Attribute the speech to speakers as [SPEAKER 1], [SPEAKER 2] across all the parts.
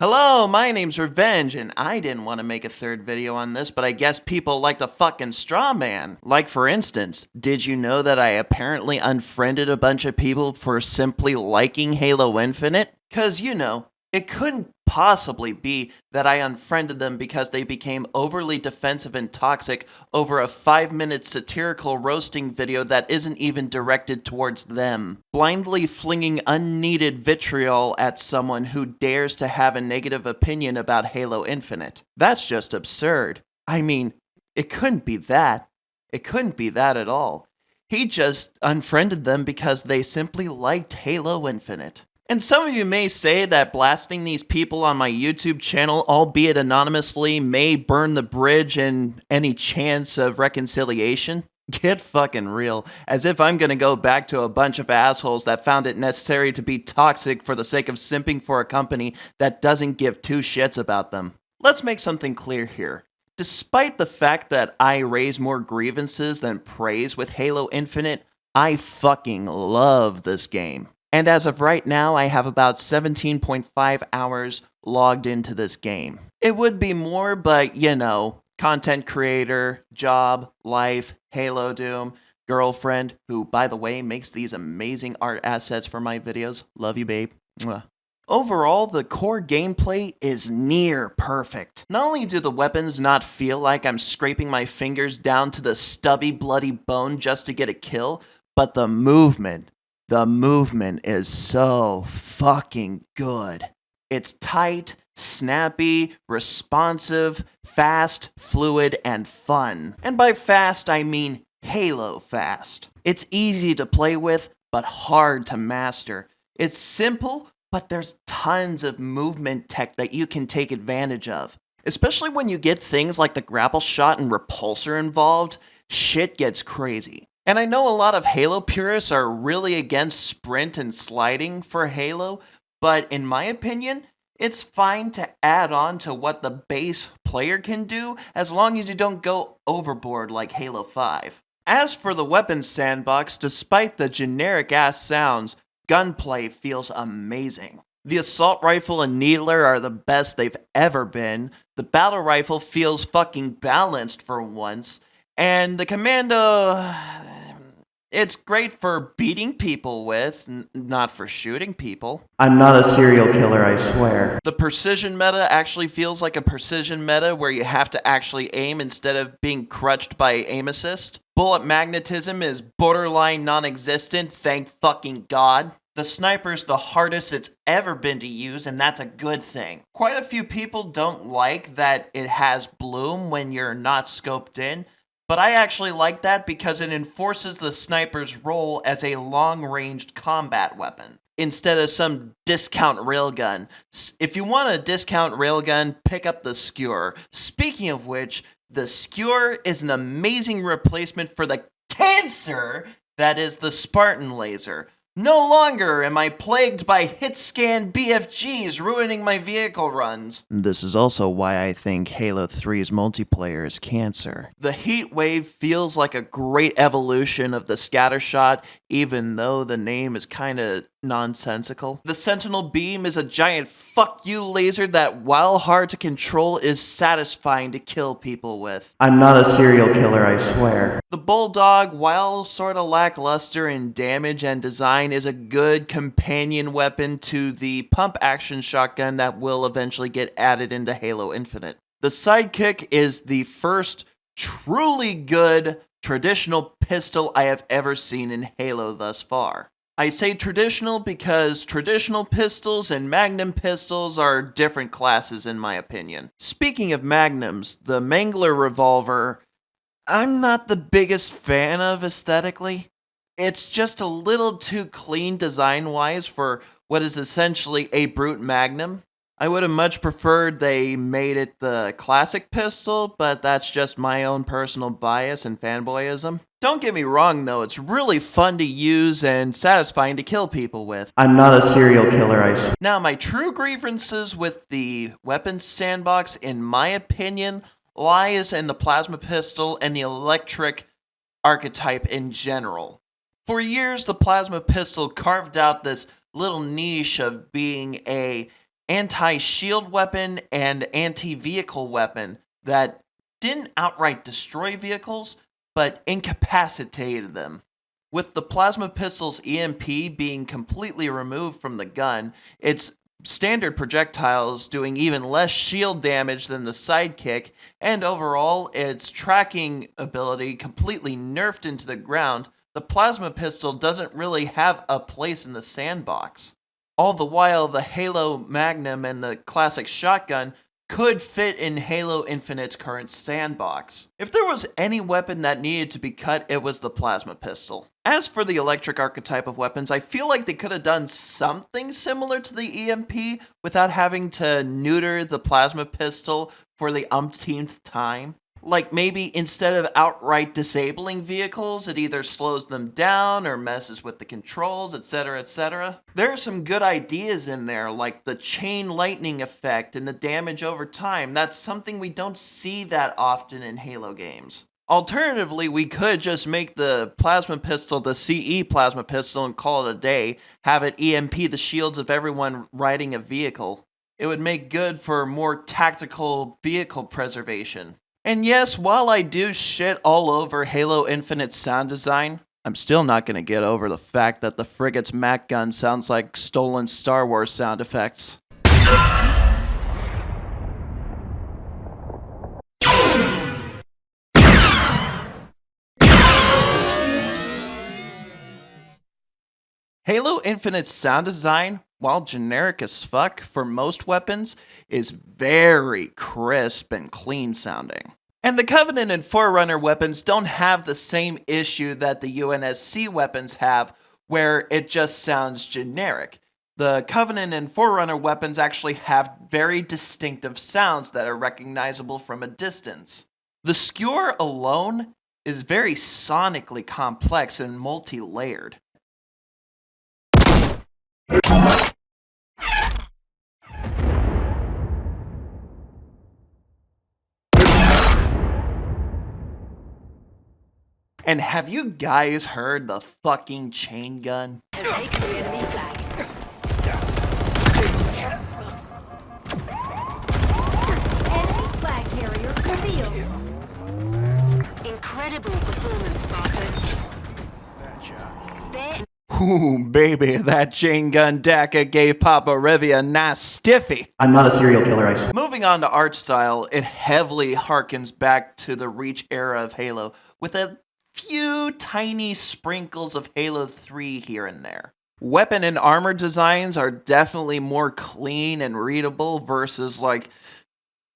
[SPEAKER 1] Hello, my name's Revenge, and I didn't want to make a third video on this, but I guess people like to fucking straw man. Like, for instance, did you know that I apparently unfriended a bunch of people for simply liking Halo Infinite? Cause, it couldn't possibly be that I unfriended them because they became overly defensive and toxic over a 5-minute satirical roasting video that isn't even directed towards them. Blindly flinging unneeded vitriol at someone who dares to have a negative opinion about Halo Infinite. That's just absurd. I mean, it couldn't be that. It couldn't be that at all. He just unfriended them because they simply liked Halo Infinite. And some of you may say that blasting these people on my YouTube channel, albeit anonymously, may burn the bridge and any chance of reconciliation. Get fucking real, as if I'm gonna go back to a bunch of assholes that found it necessary to be toxic for the sake of simping for a company that doesn't give two shits about them. Let's make something clear here. Despite the fact that I raise more grievances than praise with Halo Infinite, I fucking love this game. And as of right now, I have about 17.5 hours logged into this game. It would be more, but content creator, job, life, Halo Doom, girlfriend, who, by the way, makes these amazing art assets for my videos. Love you, babe. Mwah. Overall, the core gameplay is near perfect. Not only do the weapons not feel like I'm scraping my fingers down to the stubby, bloody bone just to get a kill, but the movement is so fucking good. It's tight, snappy, responsive, fast, fluid, and fun. And by fast, I mean Halo fast. It's easy to play with, but hard to master. It's simple, but there's tons of movement tech that you can take advantage of. Especially when you get things like the grapple shot and repulsor involved, shit gets crazy. And I know a lot of Halo purists are really against sprint and sliding for Halo, but in my opinion, it's fine to add on to what the base player can do as long as you don't go overboard like Halo 5. As for the weapons sandbox, despite the generic-ass sounds, gunplay feels amazing. The assault rifle and needler are the best they've ever been, the battle rifle feels fucking balanced for once, and the commando, it's great for beating people with, not for shooting people.
[SPEAKER 2] I'm not a serial killer, I swear.
[SPEAKER 1] The precision meta actually feels like a precision meta where you have to actually aim instead of being crutched by aim assist. Bullet magnetism is borderline non-existent, thank fucking God. The sniper's the hardest it's ever been to use, and that's a good thing. Quite a few people don't like that it has bloom when you're not scoped in, but I actually like that because it enforces the sniper's role as a long-ranged combat weapon, instead of some discount railgun. If you want a discount railgun, pick up the Skewer. Speaking of which, the Skewer is an amazing replacement for the cancer that is the Spartan laser. No longer am I plagued by hit-scan BFGs ruining my vehicle runs.
[SPEAKER 2] This is also why I think Halo 3's multiplayer is cancer.
[SPEAKER 1] The heat wave feels like a great evolution of the scattershot, even though the name is kinda nonsensical. The Sentinel beam is a giant fuck you laser that, while hard to control, is satisfying to kill people with.
[SPEAKER 2] I'm not a serial killer, I swear.
[SPEAKER 1] The Bulldog, while sorta lackluster in damage and design, is a good companion weapon to the pump action shotgun that will eventually get added into Halo Infinite. The Sidekick is the first truly good traditional pistol I have ever seen in Halo thus far. I say traditional because traditional pistols and magnum pistols are different classes in my opinion. Speaking of magnums, the Mangler revolver, I'm not the biggest fan of aesthetically. It's just a little too clean design-wise for what is essentially a brute magnum. I would have much preferred they made it the classic pistol, but that's just my own personal bias and fanboyism. Don't get me wrong though, it's really fun to use and satisfying to kill people with.
[SPEAKER 2] I'm not a serial killer, I swear.
[SPEAKER 1] Now, my true grievances with the weapons sandbox, in my opinion, lies in the plasma pistol and the electric archetype in general. For years, the plasma pistol carved out this little niche of being a anti-shield weapon and anti-vehicle weapon that didn't outright destroy vehicles, but incapacitated them. With the plasma pistol's EMP being completely removed from the gun, its standard projectiles doing even less shield damage than the sidekick, and overall its tracking ability completely nerfed into the ground, the plasma pistol doesn't really have a place in the sandbox. All the while, the Halo Magnum and the classic shotgun could fit in Halo Infinite's current sandbox. If there was any weapon that needed to be cut, it was the plasma pistol. As for the electric archetype of weapons, I feel like they could have done something similar to the EMP without having to neuter the plasma pistol for the umpteenth time. Like maybe instead of outright disabling vehicles, it either slows them down or messes with the controls, etc., etc. There are some good ideas in there, like the chain lightning effect and the damage over time. That's something we don't see that often in Halo games. Alternatively, we could just make the plasma pistol the CE plasma pistol and call it a day, have it EMP the shields of everyone riding a vehicle. It would make good for more tactical vehicle preservation. And yes, while I do shit all over Halo Infinite's sound design, I'm still not going to get over the fact that the frigate's Mac gun sounds like stolen Star Wars sound effects. Halo Infinite's sound design, while generic as fuck for most weapons, is very crisp and clean sounding. And the Covenant and Forerunner weapons don't have the same issue that the UNSC weapons have, where it just sounds generic. The Covenant and Forerunner weapons actually have very distinctive sounds that are recognizable from a distance. The skewer alone is very sonically complex and multi-layered. And have you guys heard the fucking chain gun?
[SPEAKER 3] Enemy flag carrier revealed. Incredible performance, Spartan. There.
[SPEAKER 1] Ooh, baby, that chain gun DACA gave Papa Revi a nice stiffy.
[SPEAKER 2] I'm not a serial killer, I swear.
[SPEAKER 1] Moving on to art style, it heavily harkens back to the Reach era of Halo, with a few tiny sprinkles of Halo 3 here and there. Weapon and armor designs are definitely more clean and readable versus like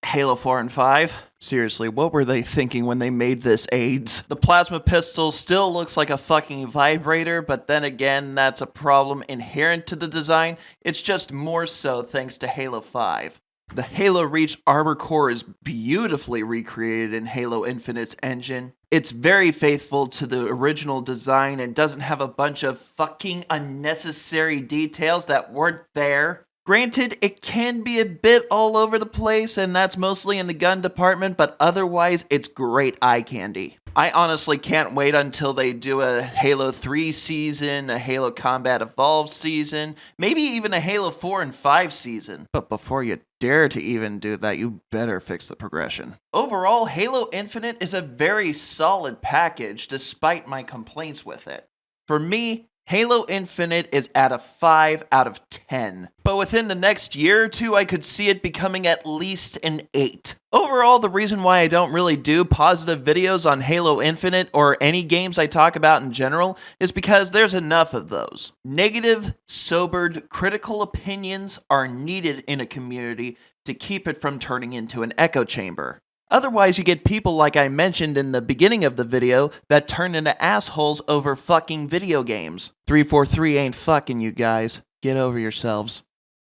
[SPEAKER 1] Halo 4 and 5. Seriously, what were they thinking when they made this AIDS? The plasma pistol still looks like a fucking vibrator, but then again, that's a problem inherent to the design. It's just more so thanks to Halo 5. The Halo Reach armor core is beautifully recreated in Halo Infinite's engine. It's very faithful to the original design and doesn't have a bunch of fucking unnecessary details that weren't there. Granted, it can be a bit all over the place, and that's mostly in the gun department, but otherwise, it's great eye candy. I honestly can't wait until they do a Halo 3 season, a Halo Combat Evolved season, maybe even a Halo 4 and 5 season. But before you dare to even do that, you better fix the progression. Overall, Halo Infinite is a very solid package, despite my complaints with it. For me, Halo Infinite is at a 5 out of 10, but within the next year or two, I could see it becoming at least an 8. Overall, the reason why I don't really do positive videos on Halo Infinite or any games I talk about in general is because there's enough of those. Negative, sobered, critical opinions are needed in a community to keep it from turning into an echo chamber. Otherwise, you get people like I mentioned in the beginning of the video that turn into assholes over fucking video games. 343 ain't fucking you guys. Get over yourselves.